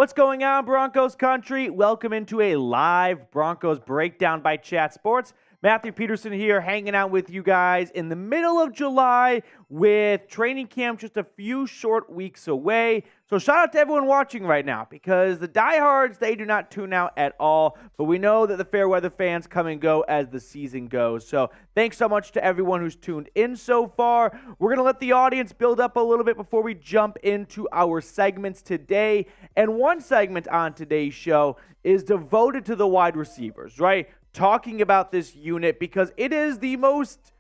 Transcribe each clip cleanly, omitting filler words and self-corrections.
What's going on, Broncos Country? Welcome into a live Broncos Breakdown by Chat Sports. Matthew Peterson here, hanging out with you guys in the middle of July with training camp just a few short weeks away. So shout out to everyone watching right now, because the diehards, they do not tune out at all. But we know that the fair weather fans come and go as the season goes. So thanks so much to everyone who's tuned in so far. We're going to let the audience build up a little bit before we jump into our segments today. And one segment on today's show is devoted to the wide receivers, right? Talking about this unit because it is the most,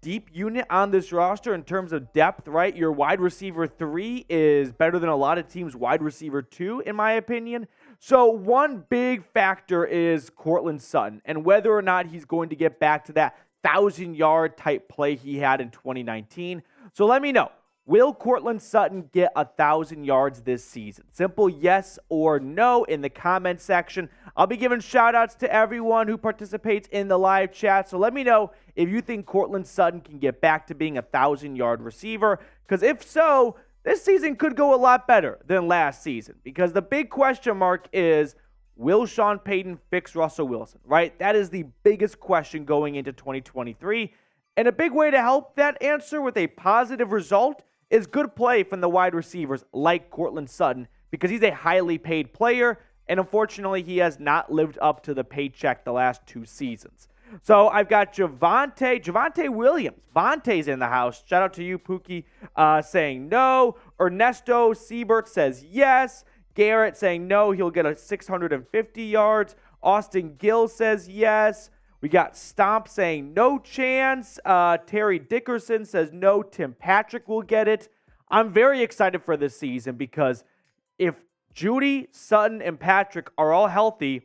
deep unit on this roster in terms of depth, right? Your wide receiver 3 is better than a lot of teams' wide receiver 2, in my opinion. So one big factor is Courtland Sutton and whether or not he's going to get back to that 1,000-yard type play he had in 2019. So let me know. Will Courtland Sutton get 1,000 yards this season? Simple yes or no in the comment section. I'll be giving shout-outs to everyone who participates in the live chat. So let me know if you think Courtland Sutton can get back to being a 1,000-yard receiver. Because if so, this season could go a lot better than last season. Because the big question mark is, will Sean Payton fix Russell Wilson, right? That is the biggest question going into 2023. And a big way to help that answer with a positive result is good play from the wide receivers like Courtland Sutton, because he's a highly paid player, and unfortunately he has not lived up to the paycheck the last 2 seasons. So I've got Javonte Williams. Vontae's in the house. Shout out to you, Pookie, saying no. Ernesto Siebert says yes. Garrett saying no, he'll get 650 yards. Austin Gill says yes. We got Stomp saying no chance. Terry Dickerson says no, Tim Patrick will get it. I'm very excited for this season because if Jeudy, Sutton, and Patrick are all healthy,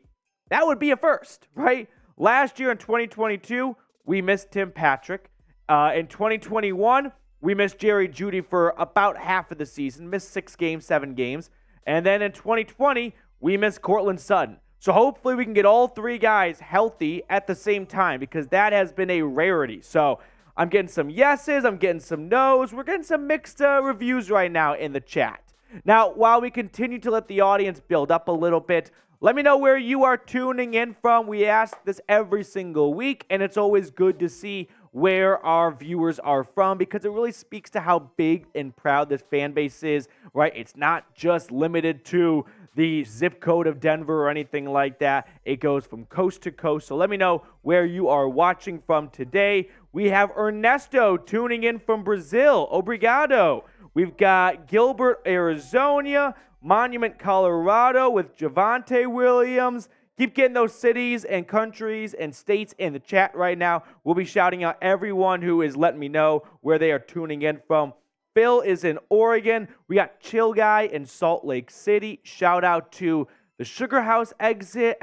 that would be a first, right? Last year in 2022, we missed Tim Patrick. In 2021, we missed Jerry Jeudy for about half of the season, missed 6 games, 7 games. And then in 2020, we missed Courtland Sutton. So hopefully we can get all 3 guys healthy at the same time, because that has been a rarity. So I'm getting some yeses, I'm getting some nos. We're getting some mixed reviews right now in the chat. Now, while we continue to let the audience build up a little bit, let me know where you are tuning in from. We ask this every single week, and it's always good to see where our viewers are from, because it really speaks to how big and proud this fan base is, right? It's not just limited to the zip code of Denver or anything like that. It goes from coast to coast. So let me know where you are watching from today. We have Ernesto tuning in from Brazil. Obrigado. We've got Gilbert, Arizona, Monument, Colorado with Javonte Williams. Keep getting those cities and countries and states in the chat right now. We'll be shouting out everyone who is letting me know where they are tuning in from. Phil is in Oregon. We got Chill Guy in Salt Lake City. Shout out to the Sugar House exit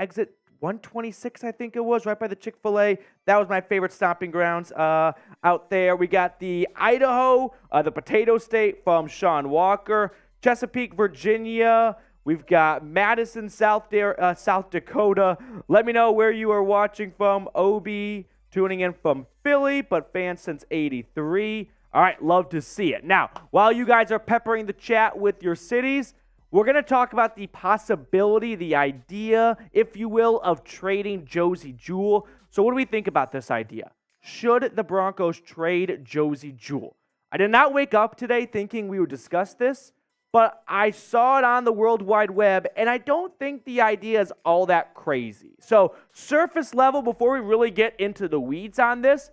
126, I think it was, right by the Chick-fil-A. That was my favorite stomping grounds out there. We got the Idaho, the Potato State from Sean Walker. Chesapeake, Virginia. We've got Madison, South Dakota. Let me know where you are watching from. Obi tuning in from Philly, but fans since '83. All right, love to see it. Now, while you guys are peppering the chat with your cities, we're going to talk about the possibility, the idea, if you will, of trading Josey Jewell. So what do we think about this idea? Should the Broncos trade Josey Jewell? I did not wake up today thinking we would discuss this, but I saw it on the World Wide Web, and I don't think the idea is all that crazy. So surface level, before we really get into the weeds on this,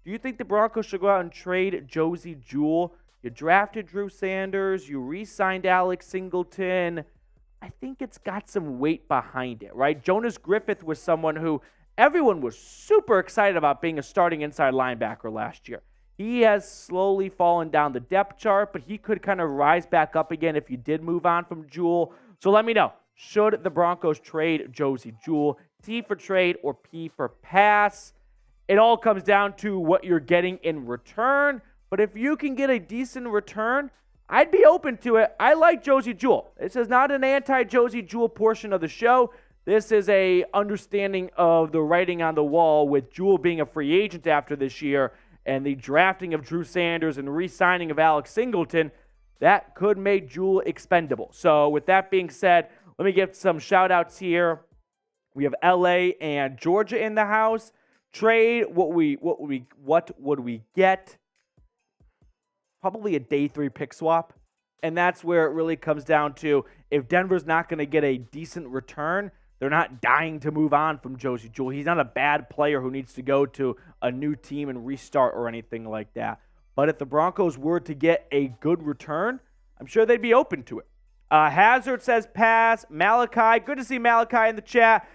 do you think the Broncos should go out and trade Josey Jewell? You drafted Drew Sanders. You re-signed Alex Singleton. I think it's got some weight behind it, right? Jonas Griffith was someone who everyone was super excited about being a starting inside linebacker last year. He has slowly fallen down the depth chart, but he could kind of rise back up again if you did move on from Jewell. So let me know. Should the Broncos trade Josey Jewell? T for trade or P for pass? It all comes down to what you're getting in return. But if you can get a decent return, I'd be open to it. I like Josey Jewell. This is not an anti-Josey Jewell portion of the show. This is a understanding of the writing on the wall with Jewell being a free agent after this year and the drafting of Drew Sanders and re-signing of Alex Singleton. that could make Jewell expendable. So with that being said, let me give some shout-outs here. We have LA and Georgia in the house. Trade, what would we get? Probably a day 3 pick swap. And that's where it really comes down to, if Denver's not going to get a decent return, they're not dying to move on from Josey Jewell. He's not a bad player who needs to go to a new team and restart or anything like that. But if the Broncos were to get a good return, I'm sure they'd be open to it. Hazard says pass. Malachi, good to see Malachi in the chat.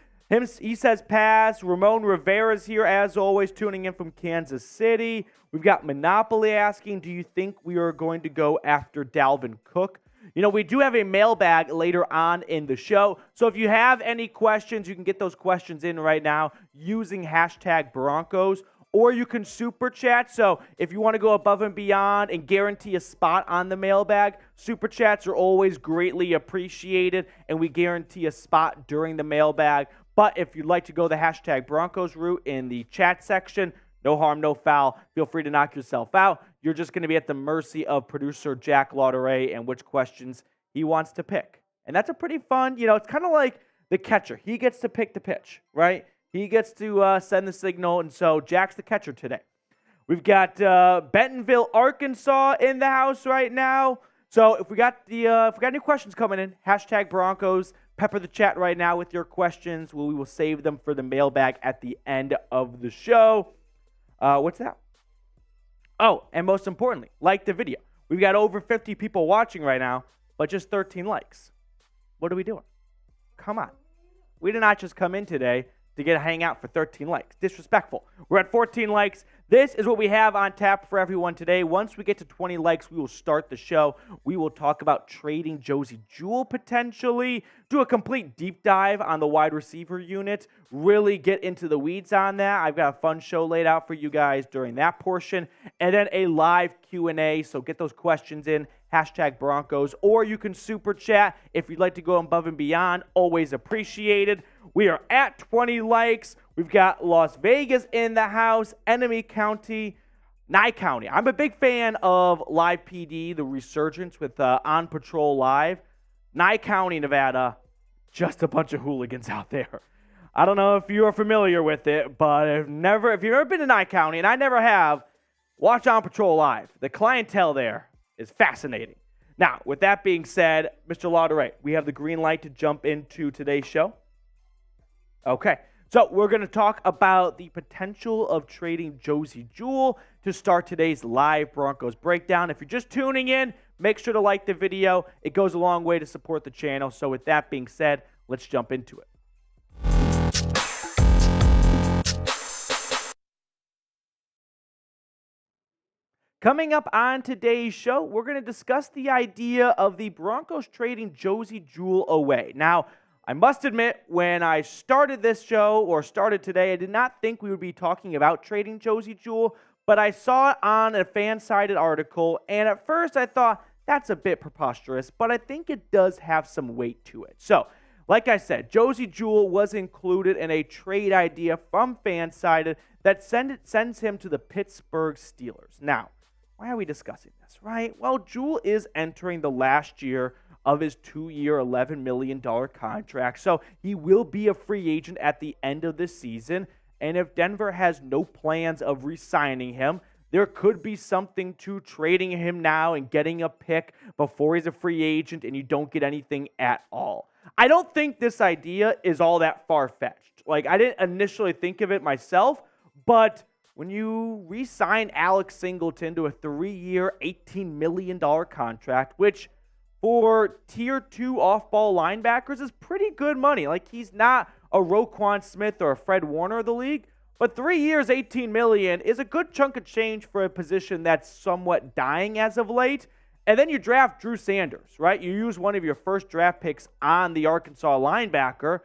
He says pass. Ramon Rivera's here, as always, tuning in from Kansas City. We've got Monopoly asking, do you think we are going to go after Dalvin Cook? You know, we do have a mailbag later on in the show. So if you have any questions, you can get those questions in right now using hashtag Broncos, or you can super chat. So if you want to go above and beyond and guarantee a spot on the mailbag, super chats are always greatly appreciated, and we guarantee a spot during the mailbag. But if you'd like to go the hashtag Broncos route in the chat section, no harm, no foul. Feel free to knock yourself out. You're just going to be at the mercy of producer Jack Lauderay and which questions he wants to pick. And that's a pretty fun, it's kind of like the catcher. He gets to pick the pitch, right? He gets to send the signal, and so Jack's the catcher today. We've got Bentonville, Arkansas in the house right now. So if we got any questions coming in, hashtag Broncos. Pepper the chat right now with your questions. We will save them for the mailbag at the end of the show. What's that? Oh, and most importantly, like the video. We've got over 50 people watching right now, but just 13 likes. What are we doing? Come on. We did not just come in today to get a hangout for 13 likes. Disrespectful. We're at 14 likes. This is what we have on tap for everyone today. Once we get to 20 likes, we will start the show. We will talk about trading Josey Jewell potentially, do a complete deep dive on the wide receiver unit, really get into the weeds on that. I've got a fun show laid out for you guys during that portion, and then a live Q&A, so get those questions in, hashtag Broncos, or you can super chat if you'd like to go above and beyond. Always appreciated. We are at 20 likes. We've got Las Vegas in the house, Enemy County, Nye County. I'm a big fan of Live PD, the resurgence with On Patrol Live. Nye County, Nevada, just a bunch of hooligans out there. I don't know if you are familiar with it, but if you've never been to Nye County, and I never have, watch On Patrol Live. The clientele there is fascinating. Now, with that being said, Mr. Lauderay, we have the green light to jump into today's show. Okay, so we're going to talk about the potential of trading Josey Jewell to start today's live Broncos breakdown. If you're just tuning in, make sure to like the video. It goes a long way to support the channel. So with that being said, let's jump into it. Coming up on today's show, we're going to discuss the idea of the Broncos trading Josey Jewell away. Now, I must admit, when I started this show, or started today, I did not think we would be talking about trading Josey Jewell, but I saw it on a fan-sided article, and at first I thought, that's a bit preposterous, but I think it does have some weight to it. So, like I said, Josey Jewell was included in a trade idea from fan-sided that sends him to the Pittsburgh Steelers. Now, why are we discussing this, right? Well, Jewell is entering the last year of his 2-year, $11 million contract. So he will be a free agent at the end of the season. And if Denver has no plans of re-signing him, there could be something to trading him now and getting a pick before he's a free agent and you don't get anything at all. I don't think this idea is all that far-fetched. Like, I didn't initially think of it myself, but when you re-sign Alex Singleton to a 3-year, $18 million contract, which for Tier 2 off-ball linebackers is pretty good money. Like, he's not a Roquan Smith or a Fred Warner of the league, but 3 years, $18 million is a good chunk of change for a position that's somewhat dying as of late. And then you draft Drew Sanders, right? You use one of your first draft picks on the Arkansas linebacker.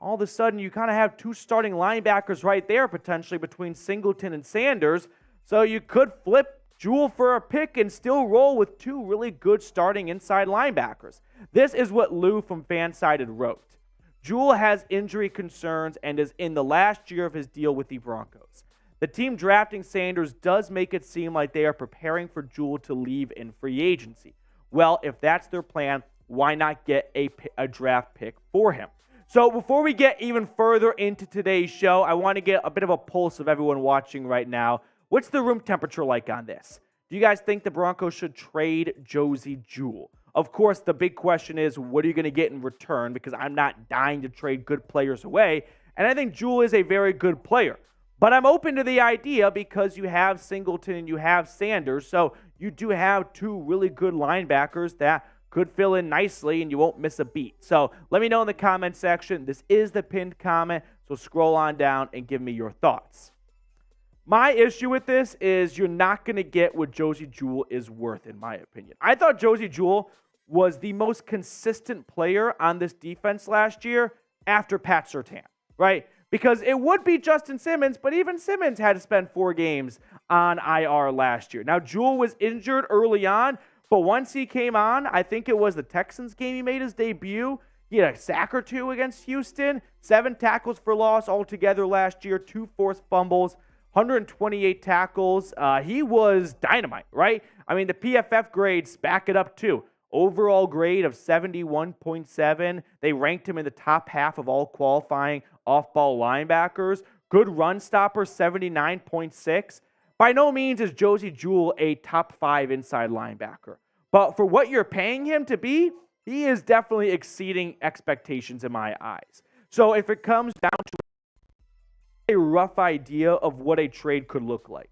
All of a sudden, you kind of have 2 starting linebackers right there, potentially, between Singleton and Sanders. So you could flip Jewell for a pick and still roll with 2 really good starting inside linebackers. This is what Lou from Fansided wrote. Jewell has injury concerns and is in the last year of his deal with the Broncos. The team drafting Sanders does make it seem like they are preparing for Jewell to leave in free agency. Well, if that's their plan, why not get a draft pick for him? So before we get even further into today's show, I want to get a bit of a pulse of everyone watching right now. What's the room temperature like on this? Do you guys think the Broncos should trade Josey Jewell? Of course, the big question is, what are you going to get in return? Because I'm not dying to trade good players away. And I think Jewell is a very good player. But I'm open to the idea because you have Singleton and you have Sanders. So you do have two really good linebackers that could fill in nicely and you won't miss a beat. So let me know in the comment section. This is the pinned comment. So scroll on down and give me your thoughts. My issue with this is you're not going to get what Josey Jewell is worth, in my opinion. I thought Josey Jewell was the most consistent player on this defense last year after Pat Surtain, right? Because it would be Justin Simmons, but even Simmons had to spend 4 games on IR last year. Now, Jewell was injured early on, but once he came on, I think it was the Texans game he made his debut. He had a sack or 2 against Houston, 7 tackles for loss altogether last year, 2 forced fumbles, 128 tackles. He was dynamite, right? I mean, the PFF grades back it up too. Overall grade of 71.7. They ranked him in the top half of all qualifying off-ball linebackers. Good run stopper, 79.6. By no means is Josey Jewell a top 5 inside linebacker. But for what you're paying him to be, he is definitely exceeding expectations in my eyes. So if it comes down to a rough idea of what a trade could look like,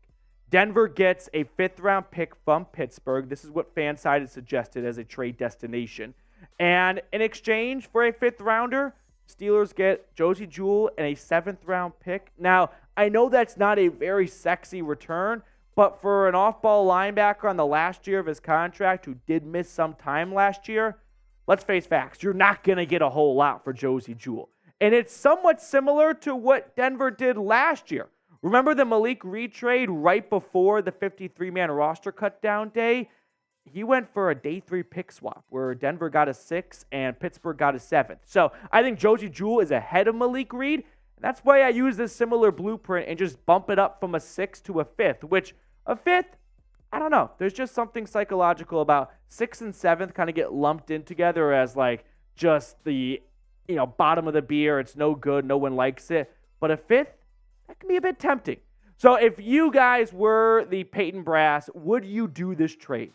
Denver gets a 5th-round pick from Pittsburgh. This is what FanSided suggested as a trade destination. And in exchange for a 5th-rounder, Steelers get Josey Jewell and a 7th-round pick. Now, I know that's not a very sexy return, but for an off-ball linebacker on the last year of his contract who did miss some time last year, let's face facts. You're not going to get a whole lot for Josey Jewell. And it's somewhat similar to what Denver did last year. Remember the Malik Reed trade right before the 53-man roster cut-down day? He went for a day 3 pick swap where Denver got a 6 and Pittsburgh got a 7th. So I think Josey Jewell is ahead of Malik Reed. And that's why I use this similar blueprint and just bump it up from a 6th to a 5th, which a 5th, I don't know. There's just something psychological about 6th and 7th kind of get lumped in together as like just the bottom of the beer. It's no good. No one likes it. But a 5th, that can be a bit tempting. So if you guys were the Peyton Brass, would you do this trade?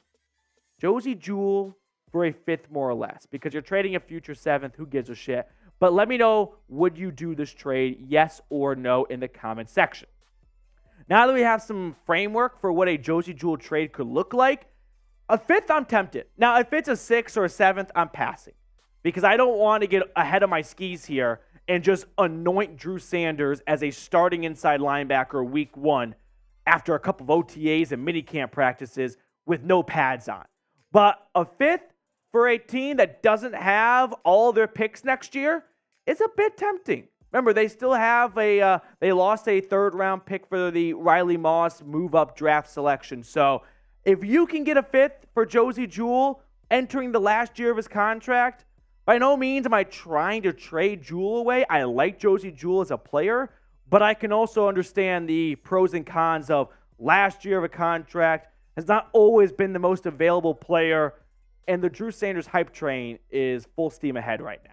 Josey Jewell for a 5th more or less, because you're trading a future 7th. Who gives a shit? But let me know, would you do this trade, yes or no, in the comment section. Now that we have some framework for what a Josey Jewell trade could look like, a 5th, I'm tempted. Now, if it's a 6th or a 7th, I'm passing, because I don't want to get ahead of my skis here and just anoint Drew Sanders as a starting inside linebacker week 1 after a couple of OTAs and minicamp practices with no pads on. But a 5th for a team that doesn't have all their picks next year is a bit tempting. Remember, they still have they lost a 3rd-round pick for the Riley Moss move-up draft selection. So if you can get a 5th for Josey Jewell entering the last year of his contract, by no means am I trying to trade Jewell away. I like Josey Jewell as a player, but I can also understand the pros and cons of last year of a contract has not always been the most available player, and the Drew Sanders hype train is full steam ahead right now.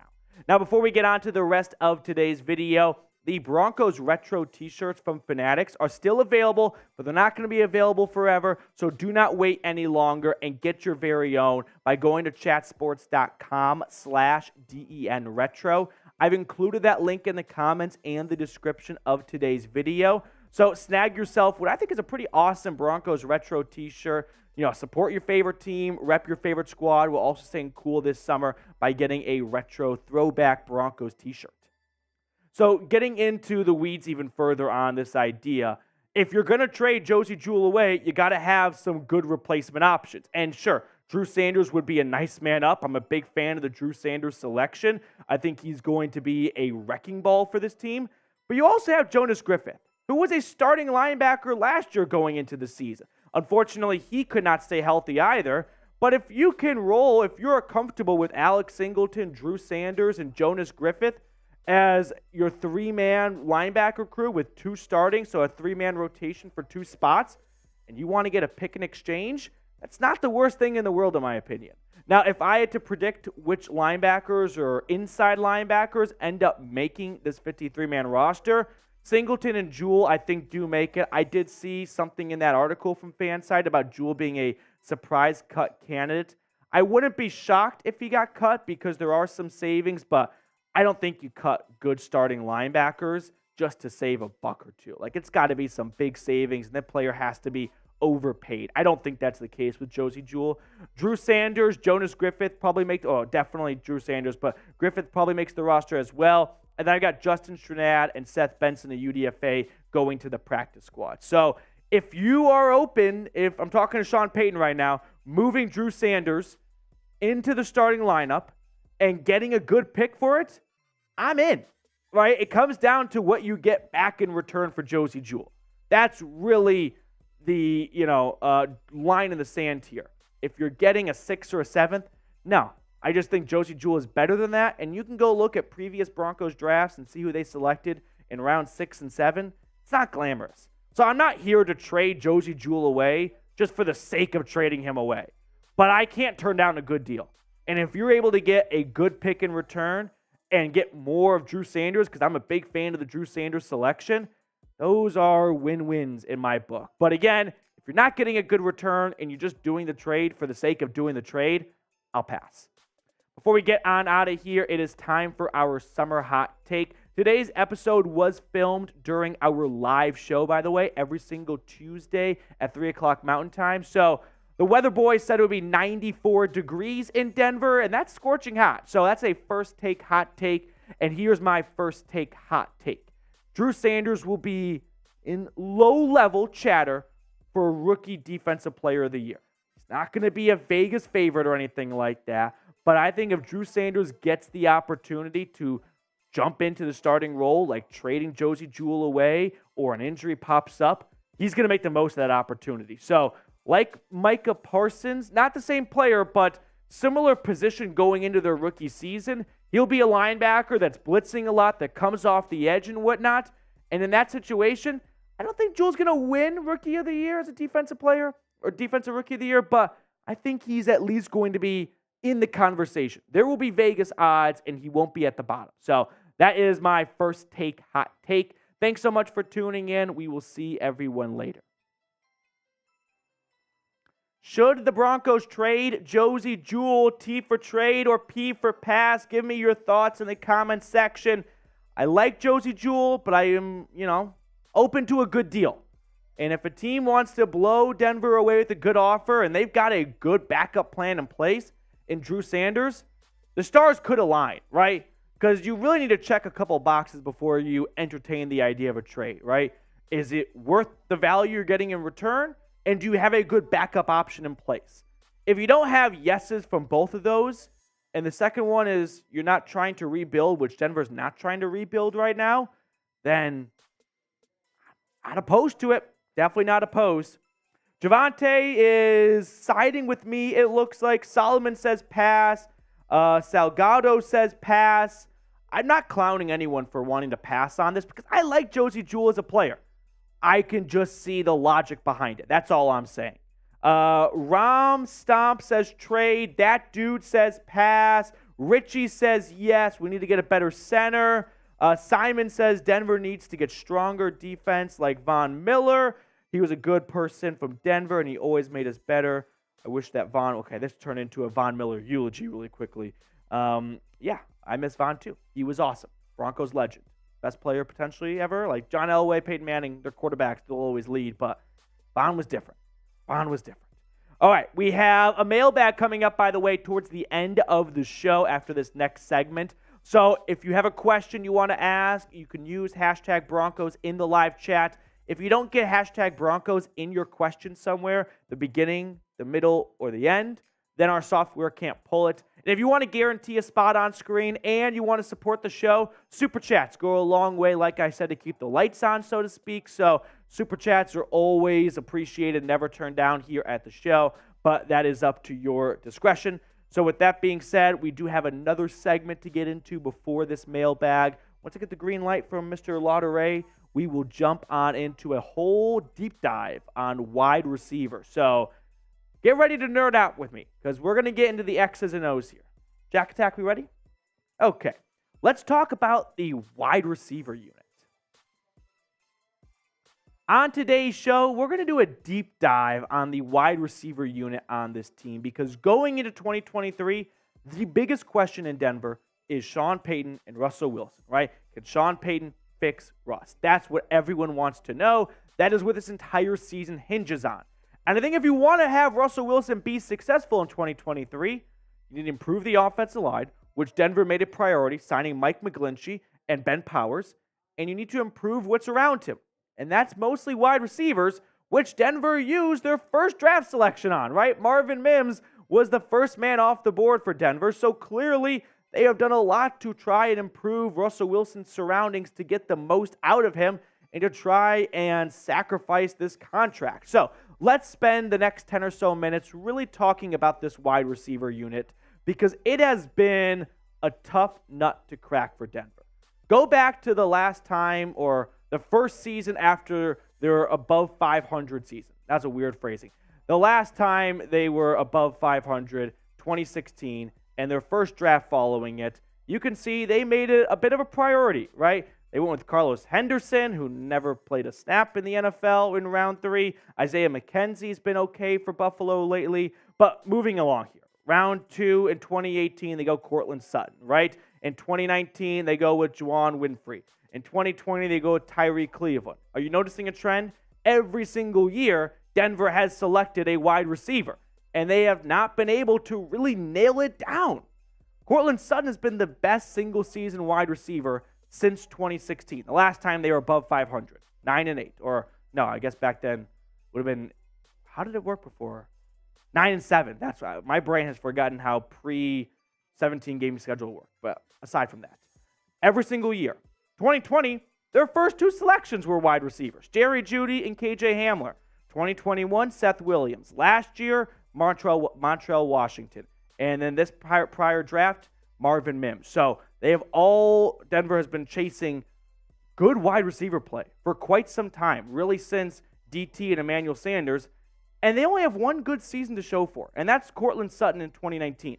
Now, before we get on to the rest of today's video, the Broncos retro t-shirts from Fanatics are still available, but they're not going to be available forever, so do not wait any longer and get your very own by going to chatsports.com/DENretro. I've included that link in the comments and the description of today's video. So snag yourself what I think is a pretty awesome Broncos retro t-shirt. Support your favorite team, rep your favorite squad. We're also staying cool this summer by getting a retro throwback Broncos t-shirt. So getting into the weeds even further on this idea, if you're going to trade Josey Jewell away, you got to have some good replacement options. And sure, Drew Sanders would be a nice man up. I'm a big fan of the Drew Sanders selection. I think he's going to be a wrecking ball for this team. But you also have Jonas Griffith, who was a starting linebacker last year going into the season. Unfortunately, he could not stay healthy either. But if you can roll, if you're comfortable with Alex Singleton, Drew Sanders, and Jonas Griffith as your 3-man linebacker crew with 2 starting, so a 3-man rotation for 2 spots, and you want to get a pick in exchange, That's not the worst thing in the world, in my opinion. Now, if I had to predict which linebackers or inside linebackers end up making this 53-man roster, Singleton and Jewell, I think, do make it. I did see something in that article from Fanside about Jewell being a surprise cut candidate. I wouldn't be shocked if he got cut because there are some savings, but I don't think you cut good starting linebackers just to save a buck or two. Like, it's got to be some big savings, and that player has to be overpaid. I don't think that's the case with Josey Jewell. Drew Sanders, Jonas Griffith probably definitely Drew Sanders, but Griffith probably makes the roster as well. And then I got Justin Strnad and Seth Benson, the UDFA, going to the practice squad. So if you are open, if I'm talking to Sean Payton right now, moving Drew Sanders into the starting lineup and getting a good pick for it, I'm in, right? It comes down to what you get back in return for Josey Jewell. That's really the line in the sand here. If you're getting a 6th or a 7th, no. I just think Josey Jewell is better than that, and you can go look at previous Broncos drafts and see who they selected in round 6 and 7. It's not glamorous. So I'm not here to trade Josey Jewell away just for the sake of trading him away. But I can't turn down a good deal. And if you're able to get a good pick in return and get more of Drew Sanders, because I'm a big fan of the Drew Sanders selection, those are win-wins in my book. But again, if you're not getting a good return and you're just doing the trade for the sake of doing the trade, I'll pass. Before we get on out of here, it is time for our summer hot take. Today's episode was filmed during our live show, by the way, every single Tuesday at 3 o'clock Mountain Time. So the weather boys said it would be 94 degrees in Denver, and that's scorching hot. So that's a first take hot take, and here's my first take hot take. Drew Sanders will be in low-level chatter for Rookie Defensive Player of the Year. He's not going to be a Vegas favorite or anything like that, but I think if Drew Sanders gets the opportunity to jump into the starting role, like trading Josey Jewell away or an injury pops up, he's going to make the most of that opportunity. So, like Micah Parsons, not the same player, but similar position going into their rookie season, he'll be a linebacker that's blitzing a lot, that comes off the edge and whatnot. And in that situation, I don't think Jewell's going to win Rookie of the Year as a defensive player or Defensive Rookie of the Year, but I think he's at least going to be in the conversation. There will be Vegas odds, and he won't be at the bottom. So that is my first take hot take. Thanks so much for tuning in. We will see everyone later. Should the Broncos trade Josey Jewell, T for trade or P for pass? Give me your thoughts in the comments section. I like Josey Jewell, but I am, open to a good deal. And if a team wants to blow Denver away with a good offer and they've got a good backup plan in place in Drew Sanders, the stars could align, right? Because you really need to check a couple boxes before you entertain the idea of a trade, right? Is it worth the value you're getting in return? And do you have a good backup option in place? If you don't have yeses from both of those, and the second one is you're not trying to rebuild, which Denver's not trying to rebuild right now, then not opposed to it. Definitely not opposed. Javante is siding with me, it looks like. Solomon says pass. Salgado says pass. I'm not clowning anyone for wanting to pass on this because I like Josey Jewell as a player. I can just see the logic behind it. That's all I'm saying. Ram Stomp says trade. That dude says pass. Richie says yes. We need to get a better center. Simon says Denver needs to get stronger defense like Von Miller. He was a good person from Denver, and he always made us better. I wish that this turned into a Von Miller eulogy really quickly. Yeah, I miss Von too. He was awesome. Broncos legend. Best player potentially ever. Like John Elway, Peyton Manning, their quarterbacks will always lead, but Von was different. All right, we have a mailbag coming up, by the way, towards the end of the show after this next segment. So if you have a question you want to ask, you can use hashtag Broncos in the live chat. If you don't get hashtag Broncos in your question somewhere, the beginning, the middle, or the end, then our software can't pull it. And if you want to guarantee a spot on screen and you want to support the show, Super Chats go a long way, like I said, to keep the lights on, so to speak. So Super Chats are always appreciated, never turned down here at the show, but that is up to your discretion. So with that being said, we do have another segment to get into before this mailbag. Once I get the green light from Mr. Lauderay, we will jump on into a whole deep dive on wide receiver. So get ready to nerd out with me because we're going to get into the X's and O's here. Jack Attack, we ready? Okay. Let's talk about the wide receiver unit. On today's show, we're going to do a deep dive on the wide receiver unit on this team because going into 2023, the biggest question in Denver is Sean Payton and Russell Wilson, right? Can Sean Payton fix Russ? That's what everyone wants to know. That is what this entire season hinges on. And I think if you want to have Russell Wilson be successful in 2023, you need to improve the offensive line, which Denver made a priority, signing Mike McGlinchey and Ben Powers, and you need to improve what's around him. And that's mostly wide receivers, which Denver used their first draft selection on, right? Marvin Mims was the first man off the board for Denver, so clearly they have done a lot to try and improve Russell Wilson's surroundings to get the most out of him and to try and sacrifice this contract. So let's spend the next 10 or so minutes really talking about this wide receiver unit because it has been a tough nut to crack for Denver. Go back to the last time or the first season after their above 500 season. That's a weird phrasing. The last time they were above 500, 2016, and their first draft following it, you can see they made it a bit of a priority, right? They went with Carlos Henderson, who never played a snap in the NFL in round 3. Isaiah McKenzie's been okay for Buffalo lately. But moving along here, round 2 in 2018, they go Courtland Sutton, right? In 2019, they go with Juwan Winfrey. In 2020, they go with Tyree Cleveland. Are you noticing a trend? Every single year, Denver has selected a wide receiver, and they have not been able to really nail it down. Courtland Sutton has been the best single-season wide receiver since 2016. The last time they were above 500, 9-8. Or, no, I guess back then would have been, how did it work before? 9-7. That's right. My brain has forgotten how pre-17-game schedule worked. But aside from that, every single year, 2020, their first 2 selections were wide receivers, Jerry Jeudy and KJ Hamler. 2021, Seth Williams. Last year, Montrell Washington. And then this prior draft, Marvin Mims. So Denver has been chasing good wide receiver play for quite some time, really since DT and Emmanuel Sanders. And they only have one good season to show for, and that's Courtland Sutton in 2019.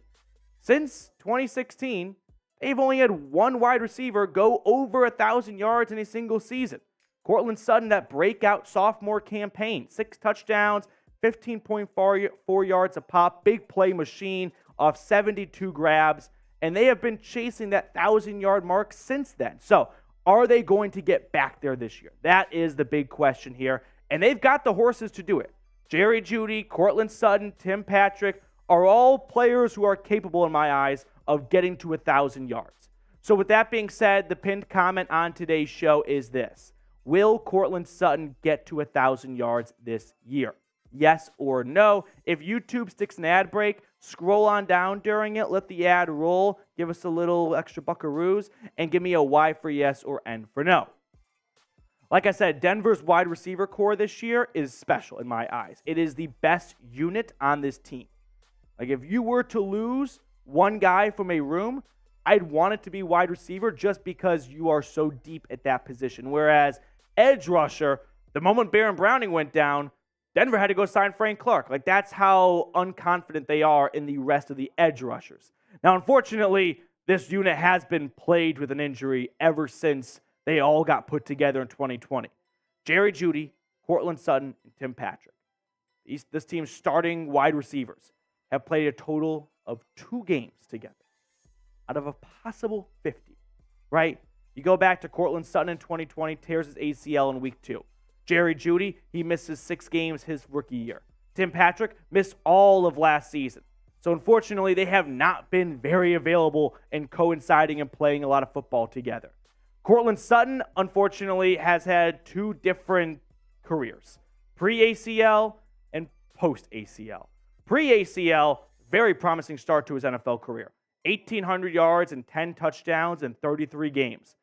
Since 2016, they've only had one wide receiver go over 1,000 yards in a single season. Courtland Sutton, that breakout sophomore campaign, 6 touchdowns, 15.4 yards a pop, big play machine off 72 grabs, and they have been chasing that 1,000-yard mark since then. So are they going to get back there this year? That is the big question here, and they've got the horses to do it. Jerry Jeudy, Courtland Sutton, Tim Patrick are all players who are capable, in my eyes, of getting to 1,000 yards. So with that being said, the pinned comment on today's show is this. Will Courtland Sutton get to 1,000 yards this year? Yes or no? If YouTube sticks an ad break, scroll on down during it, let the ad roll, give us a little extra buckaroos, and give me a Y for yes or N for no. Like I said, Denver's wide receiver core this year is special in my eyes. It is the best unit on this team. Like if you were to lose one guy from a room, I'd want it to be wide receiver just because you are so deep at that position. Whereas edge rusher, the moment Baron Browning went down, Denver had to go sign Frank Clark. Like that's how unconfident they are in the rest of the edge rushers. Now, unfortunately, this unit has been plagued with an injury ever since they all got put together in 2020. Jerry Jeudy, Courtland Sutton, and Tim Patrick. This team's starting wide receivers have played a total of 2 games together out of a possible 50, right? You go back to Courtland Sutton in 2020, tears his ACL in week 2. Jerry Jeudy, he misses 6 games his rookie year. Tim Patrick missed all of last season. So unfortunately, they have not been very available and coinciding and playing a lot of football together. Courtland Sutton, unfortunately, has had 2 different careers, pre-ACL and post-ACL. Pre-ACL, very promising start to his NFL career. 1,800 yards and 10 touchdowns in 33 games.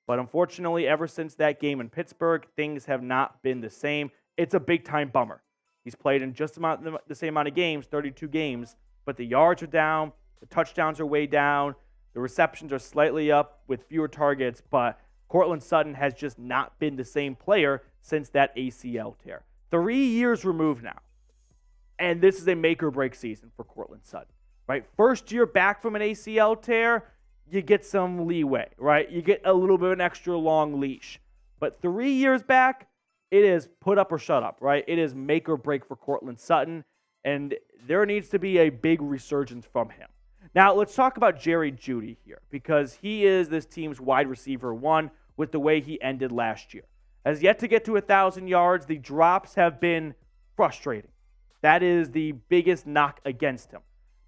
But unfortunately, ever since that game in Pittsburgh, things have not been the same. It's a big-time bummer. He's played in just the same amount of games, 32 games, but the yards are down, the touchdowns are way down, the receptions are slightly up with fewer targets, but Courtland Sutton has just not been the same player since that ACL tear. 3 years removed now. And this is a make-or-break season for Courtland Sutton, right? First year back from an ACL tear, you get some leeway, right? You get a little bit of an extra long leash. But 3 years back, it is put up or shut up, right? It is make or break for Courtland Sutton, and there needs to be a big resurgence from him. Now, let's talk about Jeudy here, because he is this team's wide receiver one with the way he ended last year. Has yet to get to 1,000 yards. The drops have been frustrating. That is the biggest knock against him,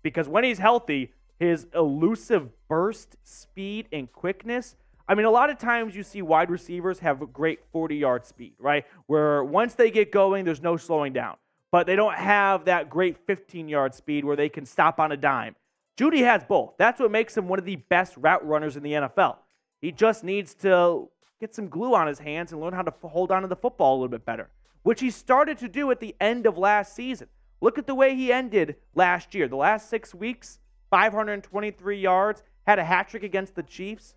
because when he's healthy, his elusive burst, speed, and quickness. I mean, a lot of times you see wide receivers have a great 40-yard speed, right? Where once they get going, there's no slowing down. But they don't have that great 15-yard speed where they can stop on a dime. Jeudy has both. That's what makes him one of the best route runners in the NFL. He just needs to get some glue on his hands and learn how to hold on to the football a little bit better, which he started to do at the end of last season. Look at the way he ended last year. The last 6 weeks, 523 yards, had a hat trick against the Chiefs.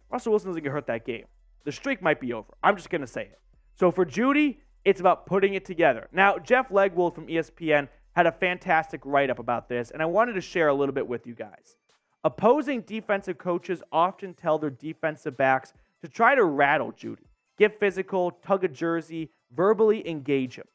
Russell Wilson doesn't get hurt that game. The streak might be over. I'm just going to say it. So for Jeudy, it's about putting it together. Now, Jeff Legwold from ESPN had a fantastic write-up about this, and I wanted to share a little bit with you guys. Opposing defensive coaches often tell their defensive backs to try to rattle Jeudy, get physical, tug a jersey, verbally engage him.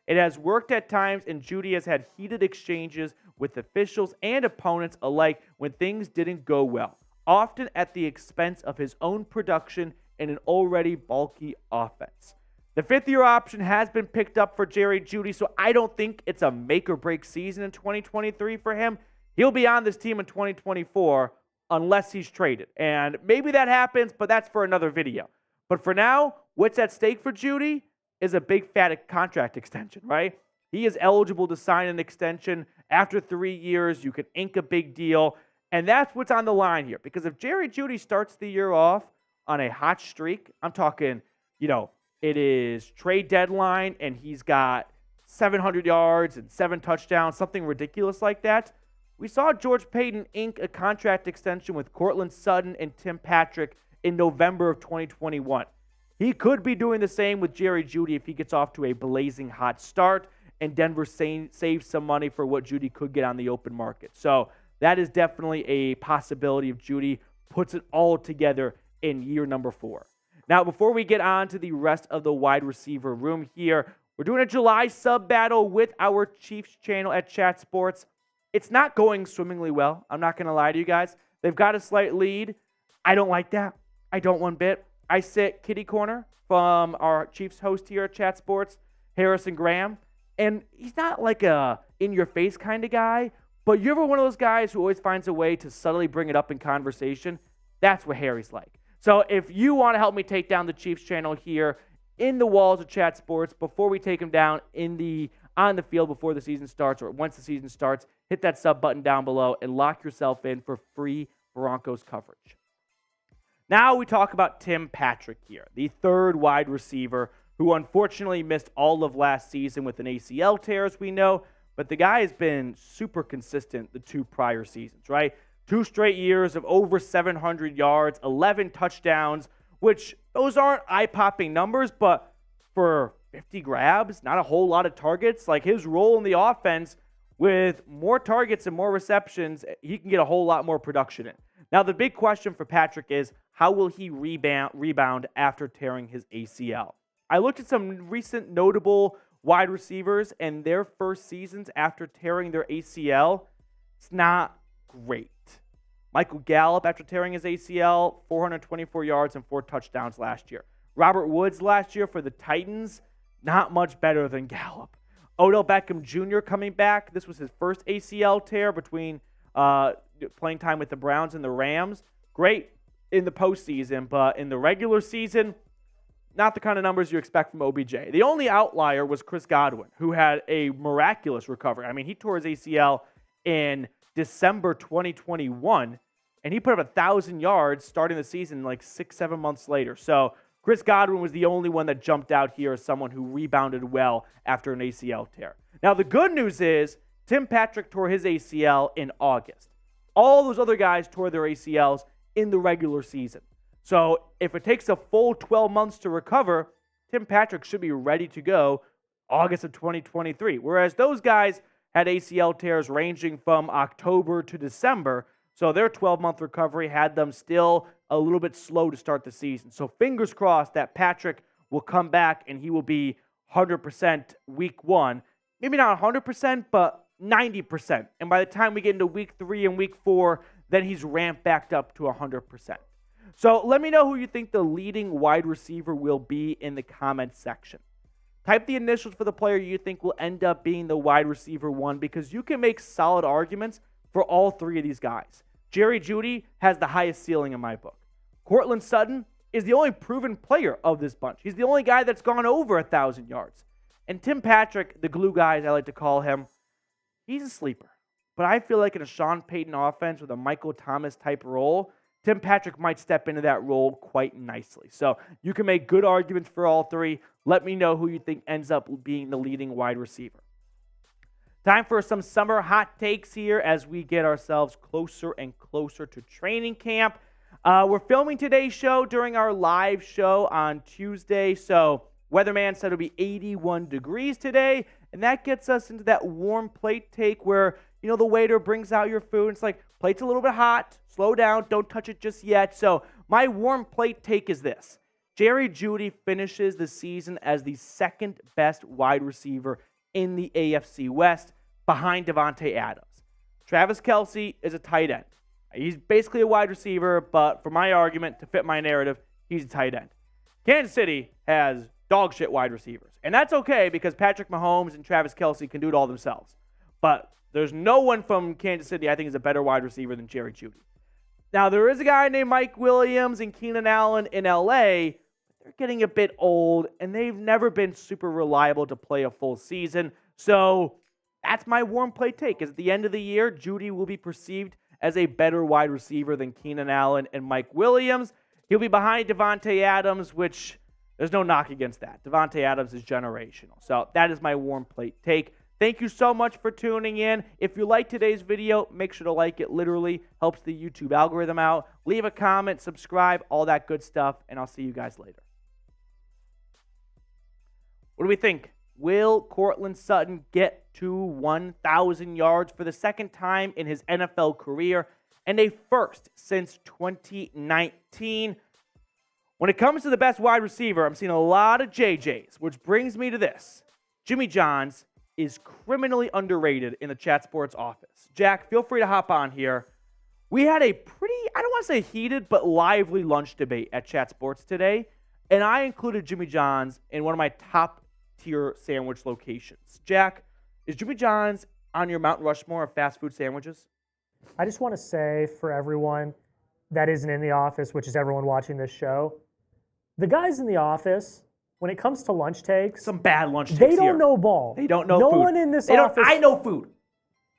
It has worked at times, and Jeudy has had heated exchanges with officials and opponents alike when things didn't go well, often at the expense of his own production in an already bulky offense. The fifth-year option has been picked up for Jerry Jeudy, so I don't think it's a make-or-break season in 2023 for him. He'll be on this team in 2024 unless he's traded. And maybe that happens, but that's for another video. But for now, what's at stake for Jeudy is a big fat contract extension, right? He is eligible to sign an extension. After 3 years, you can ink a big deal. And that's what's on the line here. Because if Jerry Jeudy starts the year off on a hot streak, I'm talking, it is trade deadline and he's got 700 yards and 7 touchdowns, something ridiculous like that. We saw George Paton ink a contract extension with Courtland Sutton and Tim Patrick in November of 2021. He could be doing the same with Jerry Jeudy if he gets off to a blazing hot start and Denver saves some money for what Jeudy could get on the open market. So that is definitely a possibility if Jeudy puts it all together in year number 4. Now, before we get on to the rest of the wide receiver room here, we're doing a July sub battle with our Chiefs channel at Chat Sports. It's not going swimmingly well. I'm not going to lie to you guys. They've got a slight lead. I don't like that. I don't one bit. I sit kitty corner from our Chiefs host here at Chat Sports, Harrison Graham. And he's not like a in-your-face kind of guy, but you're ever one of those guys who always finds a way to subtly bring it up in conversation? That's what Harry's like. So if you want to help me take down the Chiefs channel here in the walls of Chat Sports before we take him down on the field before the season starts or once the season starts, hit that sub button down below and lock yourself in for free Broncos coverage. Now we talk about Tim Patrick here, the third wide receiver who unfortunately missed all of last season with an ACL tear, as we know, but the guy has been super consistent the 2 prior seasons, right? 2 straight years of over 700 yards, 11 touchdowns, which those aren't eye-popping numbers, but for 50 grabs, not a whole lot of targets, like his role in the offense with more targets and more receptions, he can get a whole lot more production in. Now, the big question for Patrick is, how will he rebound after tearing his ACL? I looked at some recent notable wide receivers and their first seasons after tearing their ACL. It's not great. Michael Gallup, after tearing his ACL, 424 yards and 4 touchdowns last year. Robert Woods last year for the Titans, not much better than Gallup. Odell Beckham Jr. coming back. This was his first ACL tear between playing time with the Browns and the Rams. Great in the postseason, but in the regular season, not the kind of numbers you expect from OBJ. The only outlier was Chris Godwin, who had a miraculous recovery. I mean, he tore his ACL in December 2021, and he put up 1,000 yards starting the season like 6-7 months later. So Chris Godwin was the only one that jumped out here as someone who rebounded well after an ACL tear. Now, the good news is Tim Patrick tore his ACL in August. All those other guys tore their ACLs in the regular season. So if it takes a full 12 months to recover, Tim Patrick should be ready to go August of 2023, whereas those guys had ACL tears ranging from October to December, so their 12-month recovery had them still a little bit slow to start the season. So fingers crossed that Patrick will come back and he will be 100% week 1. Maybe not 100%, but 90%. And by the time we get into week 3 and week 4, then he's ramped back up to 100%. So let me know who you think the leading wide receiver will be in the comments section. Type the initials for the player you think will end up being the wide receiver 1, because you can make solid arguments for all 3 of these guys. Jeudy has the highest ceiling in my book. Courtland Sutton is the only proven player of this bunch. He's the only guy that's gone over 1,000 yards. And Tim Patrick, the glue guy, as I like to call him, he's a sleeper. But I feel like in a Sean Payton offense with a Michael Thomas type role, Tim Patrick might step into that role quite nicely. So you can make good arguments for all 3. Let me know who you think ends up being the leading wide receiver. Time for some summer hot takes here as we get ourselves closer and closer to training camp. We're filming today's show during our live show on Tuesday. So weatherman said it'll be 81 degrees today. And that gets us into that warm plate take where, you know, the waiter brings out your food. It's like, plate's a little bit hot. Slow down. Don't touch it just yet. So my warm plate take is this. Jeudy finishes the season as the second best wide receiver in the AFC West behind Davante Adams. Travis Kelce is a tight end. He's basically a wide receiver, but for my argument, to fit my narrative, he's a tight end. Kansas City has dog shit wide receivers. And that's okay because Patrick Mahomes and Travis Kelce can do it all themselves. But there's no one from Kansas City I think is a better wide receiver than Jeudy. Now, there is a guy named Mike Williams and Keenan Allen in L.A., they're getting a bit old, and they've never been super reliable to play a full season. So that's my warm plate take. Is at the end of the year, Jeudy will be perceived as a better wide receiver than Keenan Allen and Mike Williams. He'll be behind Davante Adams, which there's no knock against that. Davante Adams is generational. So that is my warm plate take. Thank you so much for tuning in. If you like today's video, make sure to like it. Literally helps the YouTube algorithm out. Leave a comment, subscribe, all that good stuff, and I'll see you guys later. What do we think? Will Courtland Sutton get to 1,000 yards for the second time in his NFL career and a first since 2019? When it comes to the best wide receiver, I'm seeing a lot of JJs, which brings me to this. Jimmy Johns is criminally underrated in the Chat Sports office. Jack, feel free to hop on here. We had a pretty, I don't want to say heated, but lively lunch debate at Chat Sports today, and I included Jimmy Johns in one of my top tier sandwich locations. Jack, is Jimmy John's on your Mount Rushmore of fast food sandwiches? I just want to say for everyone that isn't in the office, which is everyone watching this show, the guys in the office, when it comes to lunch takes, some bad lunch takes they don't here. know ball. They don't know no food. No one in this they office. I know food.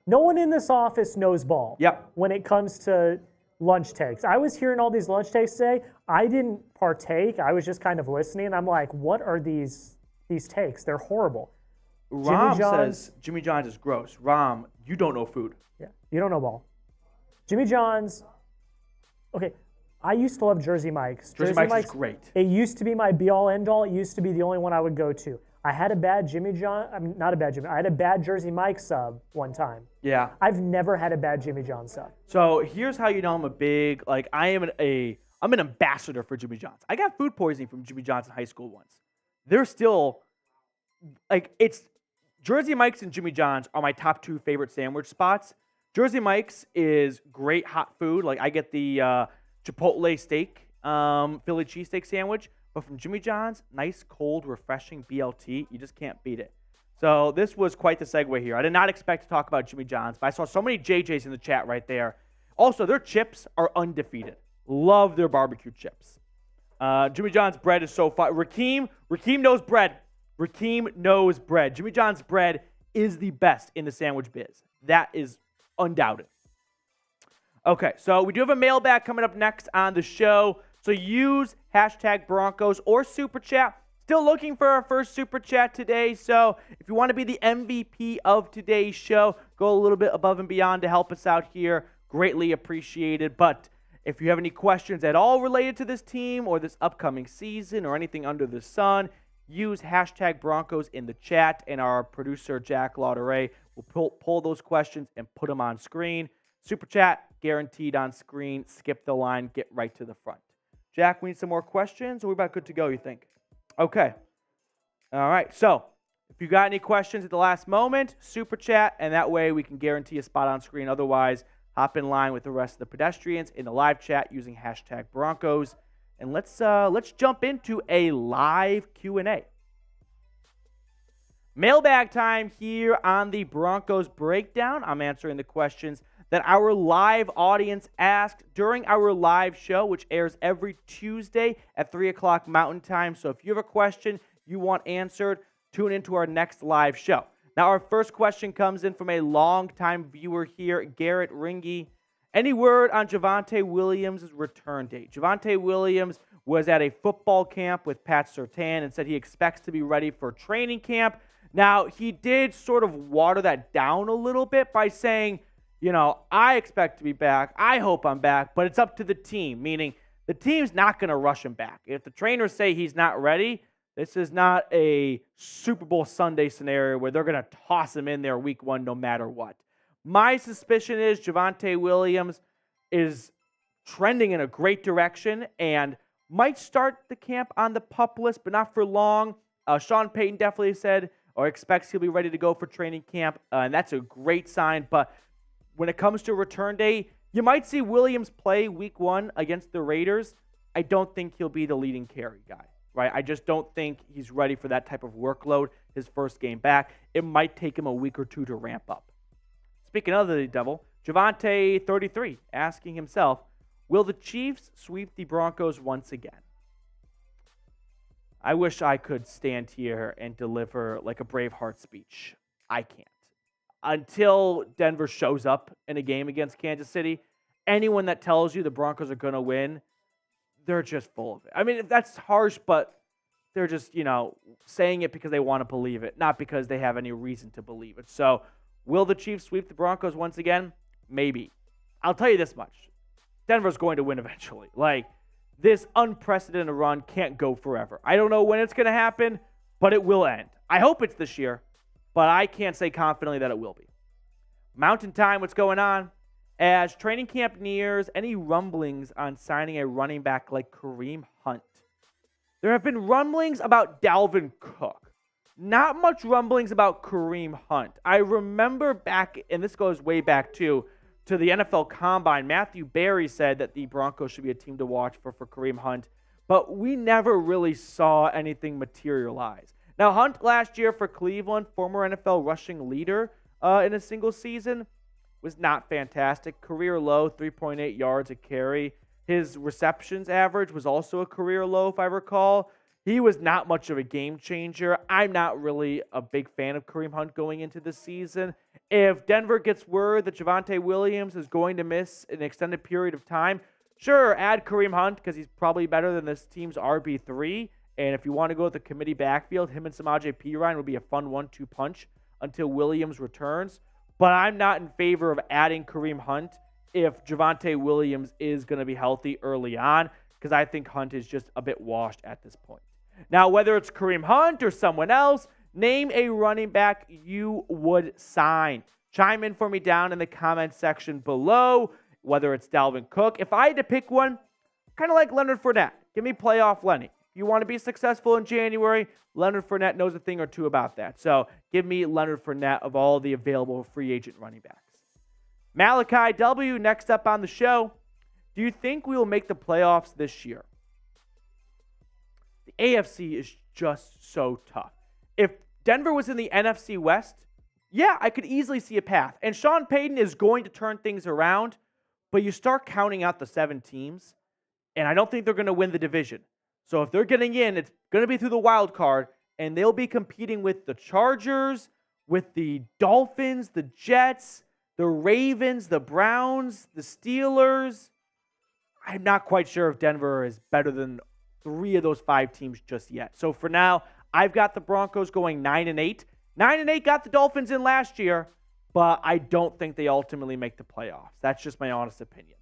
No one in this office knows ball. Yep. When it comes to lunch takes, I was hearing all these lunch takes today. I didn't partake. I was just kind of listening. I'm like, what are these takes? They're horrible. Rom says Jimmy John's is gross. Rom, you don't know food. Yeah, you don't know ball. Jimmy John's. Okay. I used to love Jersey Mike's. Jersey Mike's is great. It used to be my be-all, end-all. It used to be the only one I would go to. I had a bad I had a bad Jersey Mike sub one time. Yeah. I've never had a bad Jimmy John sub. So here's how you know I'm a big, I'm an ambassador for Jimmy John's. I got food poisoning from Jimmy John's in high school once. They're still, it's Jersey Mike's and Jimmy John's are my top 2 favorite sandwich spots. Jersey Mike's is great hot food. I get the Chipotle steak, Philly cheesesteak sandwich. But from Jimmy John's, nice, cold, refreshing BLT, you just can't beat it. So this was quite the segue here. I did not expect to talk about Jimmy John's, but I saw so many JJs in the chat right there. Also, their chips are undefeated. Love their barbecue chips. Jimmy John's bread is so fun. Rakeem knows bread. Rakeem knows bread. Jimmy John's bread is the best in the sandwich biz. That is undoubted. Okay, so we do have a mailbag coming up next on the show. So use hashtag Broncos or Super Chat. Still looking for our first Super Chat today. So if you want to be the MVP of today's show, go a little bit above and beyond to help us out here. Greatly appreciated. But if you have any questions at all related to this team or this upcoming season or anything under the sun, use hashtag Broncos in the chat, and our producer, Jack Lauderay, will pull those questions and put them on screen. Super chat, guaranteed on screen. Skip the line, get right to the front. Jack, we need some more questions, or we're about good to go, you think? Okay. All right, so if you got any questions at the last moment, super chat, and that way we can guarantee a spot on screen. Otherwise, hop in line with the rest of the pedestrians in the live chat using hashtag Broncos. And let's jump into a live Q&A. Mailbag time here on the Broncos Breakdown. I'm answering the questions that our live audience asked during our live show, which airs every Tuesday at 3 o'clock Mountain Time. So if you have a question you want answered, tune into our next live show. Now, our first question comes in from a longtime viewer here, Garrett Ringy. Any word on Javonte Williams' return date? Javonte Williams was at a football camp with Pat Surtain and said he expects to be ready for training camp. Now, he did sort of water that down a little bit by saying, I expect to be back. I hope I'm back, but it's up to the team, meaning the team's not going to rush him back. If the trainers say he's not ready, this is not a Super Bowl Sunday scenario where they're going to toss him in there week one no matter what. My suspicion is Javonte Williams is trending in a great direction and might start the camp on the PUP list, but not for long. Sean Payton definitely said or expects he'll be ready to go for training camp, and that's a great sign. But when it comes to return day, you might see Williams play week one against the Raiders. I don't think he'll be the leading carry guy, right? I just don't think he's ready for that type of workload his first game back. It might take him a week or two to ramp up. Speaking of the devil, Javonte, 33, asking himself, will the Chiefs sweep the Broncos once again? I wish I could stand here and deliver like a Braveheart speech. I can't. Until Denver shows up in a game against Kansas City, anyone that tells you the Broncos are going to win, they're just full of it. I mean, that's harsh, but they're just, saying it because they want to believe it, not because they have any reason to believe it. So, will the Chiefs sweep the Broncos once again? Maybe. I'll tell you this much. Denver's going to win eventually. This unprecedented run can't go forever. I don't know when it's going to happen, but it will end. I hope it's this year, but I can't say confidently that it will be. Mountain Time, what's going on? As training camp nears, any rumblings on signing a running back like Kareem Hunt? There have been rumblings about Dalvin Cook. Not much rumblings about Kareem Hunt. I remember back, and this goes way back too, to the NFL Combine, Matthew Berry said that the Broncos should be a team to watch for Kareem Hunt, but we never really saw anything materialize. Now, Hunt last year for Cleveland, former NFL rushing leader in a single season, was not fantastic. Career low, 3.8 yards a carry. His receptions average was also a career low, if I recall. He was not much of a game changer. I'm not really a big fan of Kareem Hunt going into the season. If Denver gets word that Javonte Williams is going to miss an extended period of time, sure, add Kareem Hunt because he's probably better than this team's RB3. And if you want to go with the committee backfield, him and Samaje Perine would be a fun 1-2 punch until Williams returns. But I'm not in favor of adding Kareem Hunt if Javonte Williams is going to be healthy early on, because I think Hunt is just a bit washed at this point. Now, whether it's Kareem Hunt or someone else, name a running back you would sign. Chime in for me down in the comments section below, whether it's Dalvin Cook. If I had to pick one, kind of like Leonard Fournette. Give me playoff Lenny. If you want to be successful in January, Leonard Fournette knows a thing or two about that. So give me Leonard Fournette of all the available free agent running backs. Malachi W., next up on the show. Do you think we will make the playoffs this year? The AFC is just so tough. If Denver was in the NFC West, yeah, I could easily see a path. And Sean Payton is going to turn things around, but you start counting out the 7 teams, and I don't think they're going to win the division. So if they're getting in, it's going to be through the wild card, and they'll be competing with the Chargers, with the Dolphins, the Jets, the Ravens, the Browns, the Steelers. I'm not quite sure if Denver is better than 3 of those 5 teams just yet. So for now, I've got the Broncos going 9-8. 9-8 got the Dolphins in last year, but I don't think they ultimately make the playoffs. That's just my honest opinion.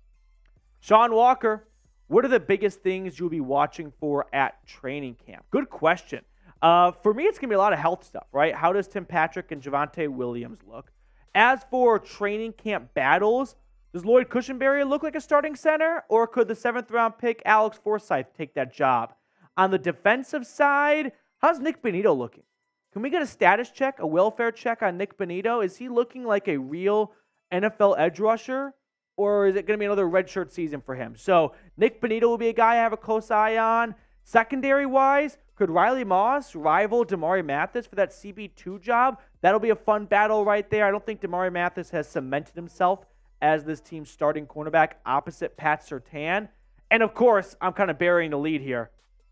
Sean Walker, what are the biggest things you'll be watching for at training camp? Good question. For me, it's going to be a lot of health stuff, right? How does Tim Patrick and Javonte Williams look? As for training camp battles, does Lloyd Cushenberry look like a starting center, or could the 7th-round pick Alex Forsyth take that job? On the defensive side, how's Nick Bonito looking? Can we get a status check, a welfare check on Nick Bonito? Is he looking like a real NFL edge rusher, or is it going to be another redshirt season for him? So Nick Bonito will be a guy I have a close eye on. Secondary-wise, could Riley Moss rival Damari Mathis for that CB2 job? That'll be a fun battle right there. I don't think Damari Mathis has cemented himself as this team's starting cornerback opposite Pat Surtain. And, of course, I'm kind of burying the lead here,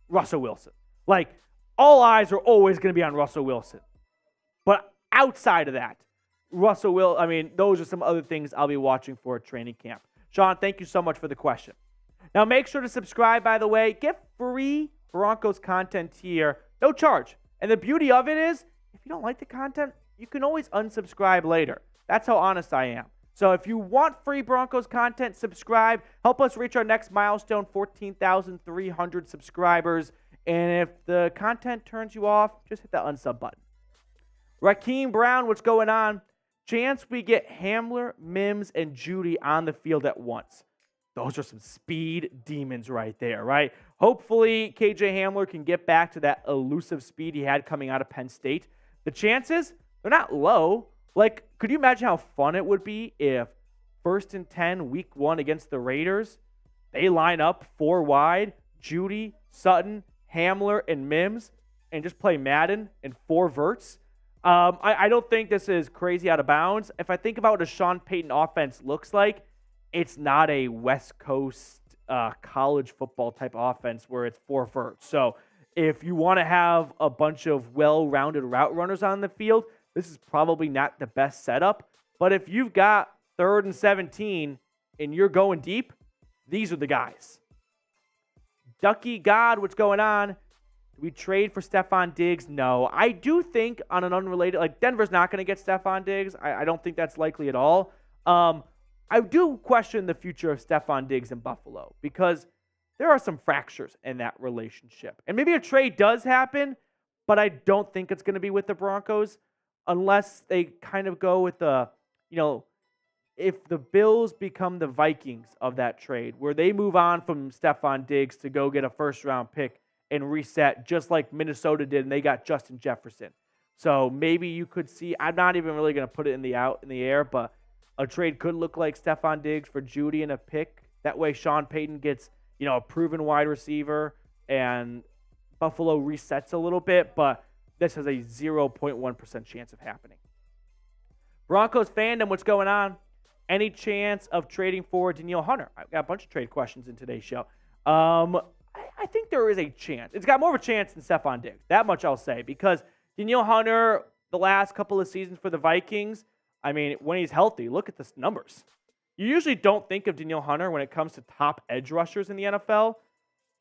Russell Wilson. Like, all eyes are always going to be on Russell Wilson. But outside of that, those are some other things I'll be watching for at training camp. Sean, thank you so much for the question. Now, make sure to subscribe, by the way. Get free Broncos content here, no charge. And the beauty of it is, if you don't like the content, you can always unsubscribe later. That's how honest I am. So if you want free Broncos content, subscribe. Help us reach our next milestone, 14,300 subscribers. And if the content turns you off, just hit that unsub button. Raheem Brown, what's going on? Chance we get Hamler, Mims, and Jeudy on the field at once. Those are some speed demons right there, right? Hopefully, KJ Hamler can get back to that elusive speed he had coming out of Penn State. The chances, they're not low. Like, could you imagine how fun it would be if 1st and 10, week 1 against the Raiders, they line up 4 wide, Jeudy, Sutton, Hamler, and Mims, and just play Madden and 4 verts? I don't think this is crazy out of bounds. If I think about what a Sean Payton offense looks like, it's not a West Coast college football type offense where it's 4 verts. So if you want to have a bunch of well-rounded route runners on the field, this is probably not the best setup. But if you've got 3rd and 17 and you're going deep, these are the guys. Ducky God, what's going on? Do we trade for Stephon Diggs? No. I do think on an unrelated, like Denver's not going to get Stephon Diggs. I don't think that's likely at all. I do question the future of Stephon Diggs in Buffalo because there are some fractures in that relationship. And maybe a trade does happen, but I don't think it's going to be with the Broncos unless they kind of go with if the Bills become the Vikings of that trade, where they move on from Stephon Diggs to go get a 1st-round pick and reset just like Minnesota did, and they got Justin Jefferson. So maybe you could see, I'm not even really going to put it in the air, but a trade could look like Stephon Diggs for Jeudy and a pick. That way Sean Payton gets, a proven wide receiver and Buffalo resets a little bit, but this has a 0.1% chance of happening. Broncos fandom, what's going on? Any chance of trading for Danielle Hunter? I've got a bunch of trade questions in today's show. I think there is a chance. It's got more of a chance than Stephon Diggs. That much I'll say, because Danielle Hunter, the last couple of seasons for the Vikings, when he's healthy, look at the numbers. You usually don't think of Danielle Hunter when it comes to top edge rushers in the NFL.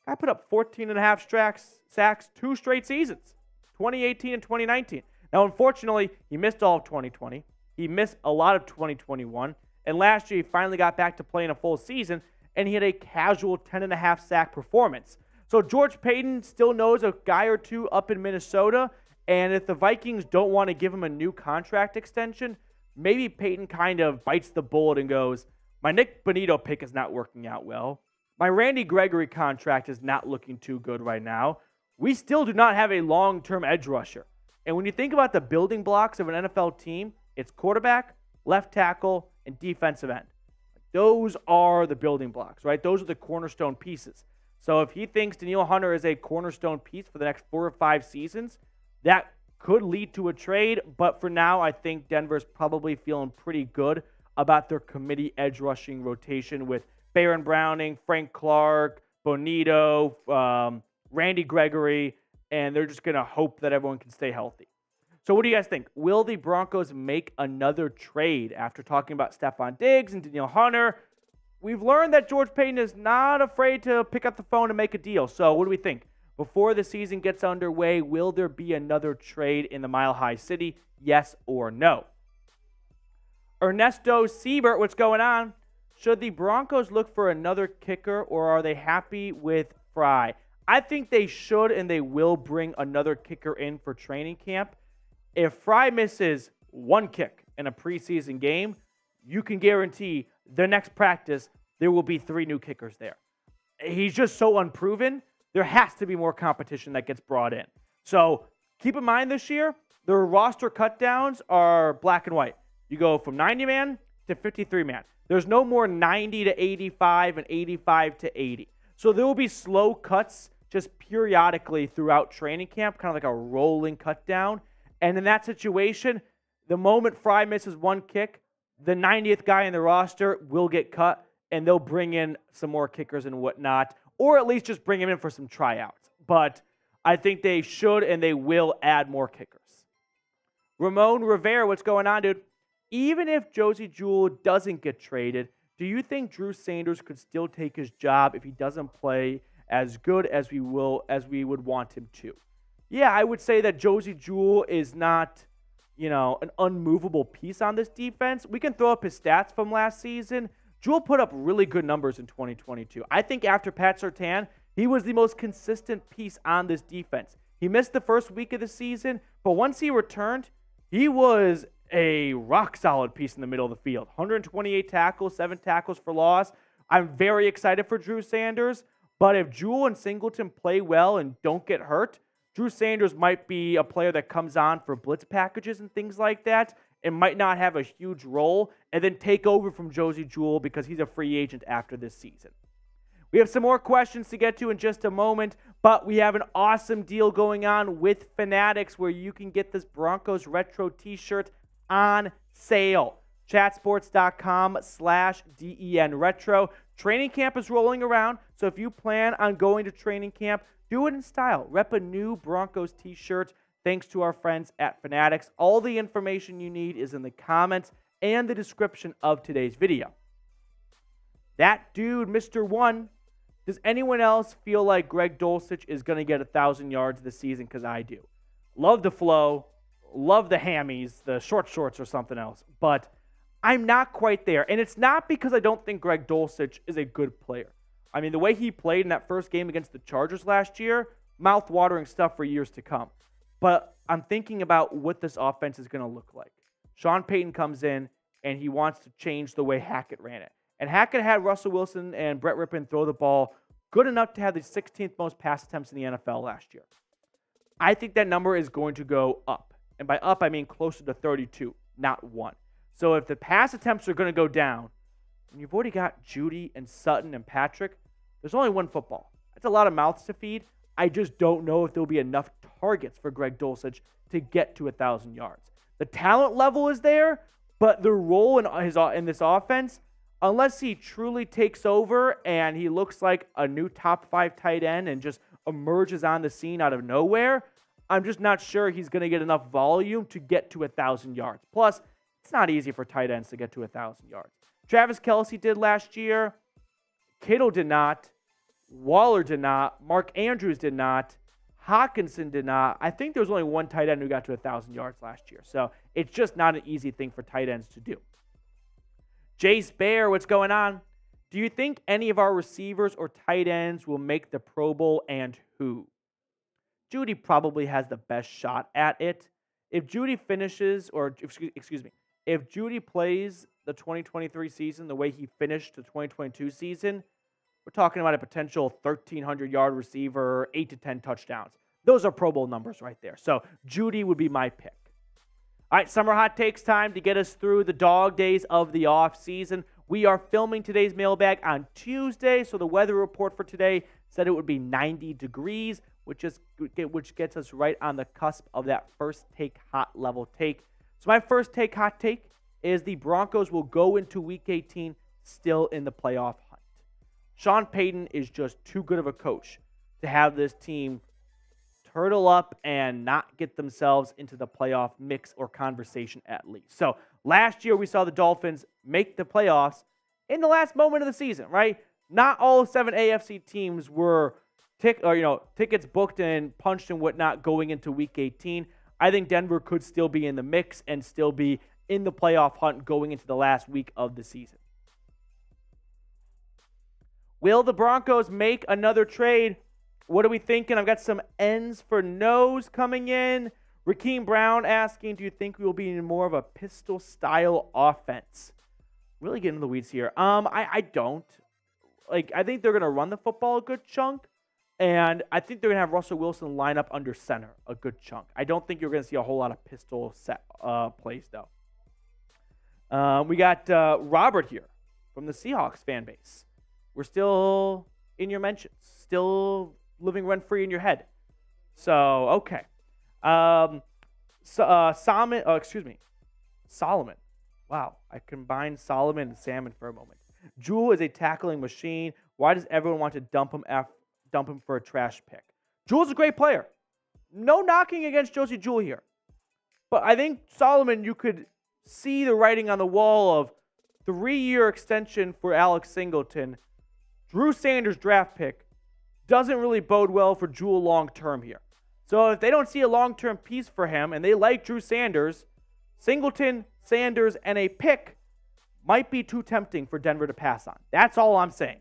I put up 14.5 sacks 2 straight seasons, 2018 and 2019. Now, unfortunately, he missed all of 2020. He missed a lot of 2021. And last year, he finally got back to playing a full season, and he had a casual 10.5 sack performance. So George Payton still knows a guy or two up in Minnesota, and if the Vikings don't want to give him a new contract extension, maybe Payton kind of bites the bullet and goes, my Nick Bonito pick is not working out well. My Randy Gregory contract is not looking too good right now. We still do not have a long-term edge rusher. And when you think about the building blocks of an NFL team, it's quarterback, left tackle, and defensive end. Those are the building blocks, right? Those are the cornerstone pieces. So if he thinks Danielle Hunter is a cornerstone piece for the next 4 or 5 seasons, that could lead to a trade. But for now, I think Denver's probably feeling pretty good about their committee edge rushing rotation with Baron Browning, Frank Clark, Bonito, Randy Gregory, and they're just going to hope that everyone can stay healthy. So what do you guys think? Will the Broncos make another trade after talking about Stephon Diggs and Danielle Hunter? We've learned that George Payton is not afraid to pick up the phone and make a deal. So what do we think? Before the season gets underway, will there be another trade in the Mile High City? Yes or no? Ernesto Siebert, what's going on? Should the Broncos look for another kicker, or are they happy with Fry? I think they should and they will bring another kicker in for training camp. If Fry misses one kick in a preseason game, you can guarantee the next practice there will be 3 new kickers there. He's just so unproven. There has to be more competition that gets brought in. So keep in mind this year, the roster cutdowns are black and white. You go from 90-man to 53-man. There's no more 90 to 85 and 85 to 80. So there will be slow cuts just periodically throughout training camp, kind of like a rolling cut down. And in that situation, the moment Fry misses one kick, the 90th guy in the roster will get cut, and they'll bring in some more kickers and whatnot, or at least just bring him in for some tryouts. But I think they should and they will add more kickers. Ramon Rivera, what's going on, dude? Even if Josey Jewell doesn't get traded, do you think Drew Sanders could still take his job if he doesn't play as good as we would want him to? Yeah, I would say that Josey Jewell is not, an unmovable piece on this defense. We can throw up his stats from last season. Jewell put up really good numbers in 2022. I think after Pat Surtain, he was the most consistent piece on this defense. He missed the first week of the season, but once he returned, he was a rock-solid piece in the middle of the field. 128 tackles, 7 tackles for loss. I'm very excited for Drew Sanders, but if Jewell and Singleton play well and don't get hurt, Drew Sanders might be a player that comes on for blitz packages and things like that and might not have a huge role and then take over from Josey Jewell because he's a free agent after this season. We have some more questions to get to in just a moment, but we have an awesome deal going on with Fanatics where you can get this Broncos Retro t-shirt on sale. Chatsports.com/DEN Retro. Training camp is rolling around, so if you plan on going to training camp, do it in style. Rep a new Broncos t-shirt thanks to our friends at Fanatics. All the information you need is in the comments and the description of today's video. That dude, Mr. One, does anyone else feel like Greg Dulcich is going to get 1,000 yards this season? Because I do. Love the flow. Love the hammies, the short shorts or something else. But I'm not quite there. And it's not because I don't think Greg Dulcich is a good player. I mean, the way he played in that first game against the Chargers last year, mouth-watering stuff for years to come. But I'm thinking about what this offense is going to look like. Sean Payton comes in, and he wants to change the way Hackett ran it. And Hackett had Russell Wilson and Brett Rippon throw the ball good enough to have the 16th most pass attempts in the NFL last year. I think that number is going to go up. And by up, I mean closer to 32, not 1. So if the pass attempts are going to go down, and you've already got Jeudy and Sutton and Patrick, there's only one football. That's a lot of mouths to feed. I just don't know if there'll be enough targets for Greg Dulcich to get to 1,000 yards. The talent level is there, but the role in this offense, unless he truly takes over and he looks like a new top 5 tight end and just emerges on the scene out of nowhere, I'm just not sure he's going to get enough volume to get to 1,000 yards. Plus, it's not easy for tight ends to get to 1,000 yards. Travis Kelce did last year. Kittle did not. Waller did not. Mark Andrews did not. Hawkinson did not. I think there was only one tight end who got to 1,000 yards last year. So it's just not an easy thing for tight ends to do. Jace Bear, what's going on? Do you think any of our receivers or tight ends will make the Pro Bowl, and who? Jeudy probably has the best shot at it. If Jeudy finishes, or excuse me, if Jeudy plays the 2023 season the way he finished the 2022 season, we're talking about a potential 1,300-yard receiver, 8 to 10 touchdowns. Those are Pro Bowl numbers right there. So Jeudy would be my pick. All right, summer hot takes time to get us through the dog days of the offseason. We are filming today's mailbag on Tuesday, so the weather report for today said it would be 90 degrees, which gets us right on the cusp of that first take hot level take. So my first take hot take is the Broncos will go into Week 18 still in the playoff hunt. Sean Payton is just too good of a coach to have this team turtle up and not get themselves into the playoff mix or conversation at least. So last year we saw the Dolphins make the playoffs in the last moment of the season, right? Not all 7 AFC teams were tickets booked and punched and whatnot going into Week 18. I think Denver could still be in the mix and still be in the playoff hunt going into the last week of the season. Will the Broncos make another trade? What are we thinking? I've got some N's for nose coming in. Rakeem Brown asking, do you think we will be in more of a pistol-style offense? Really getting into the weeds here. I don't. I think they're going to run the football a good chunk, and I think they're going to have Russell Wilson line up under center a good chunk. I don't think you're going to see a whole lot of pistol set plays, though. We got Robert here from the Seahawks fan base. We're still in your mentions, still living rent-free in your head. So, okay. Solomon. Wow, I combined Solomon and Salmon for a moment. Jewell is a tackling machine. Why does everyone want to dump him for a trash pick? Jewell's a great player. No knocking against Josey Jewell here. But I think Solomon, you could see the writing on the wall of 3-year extension for Alex Singleton. Drew Sanders draft pick doesn't really bode well for Jewell long-term here. So if they don't see a long-term piece for him and they like Drew Sanders, Singleton, Sanders, and a pick might be too tempting for Denver to pass on. That's all I'm saying.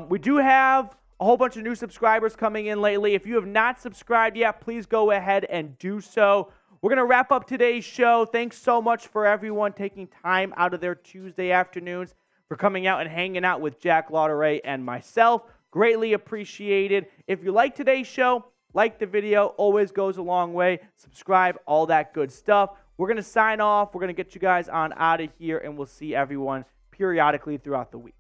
We do have a whole bunch of new subscribers coming in lately. If you have not subscribed yet, please go ahead and do so. We're going to wrap up today's show. Thanks so much for everyone taking time out of their Tuesday afternoons for coming out and hanging out with Jack Lauderay and myself. Greatly appreciated. If you like today's show, like the video, always goes a long way. Subscribe, all that good stuff. We're going to sign off. We're going to get you guys on out of here, and we'll see everyone periodically throughout the week.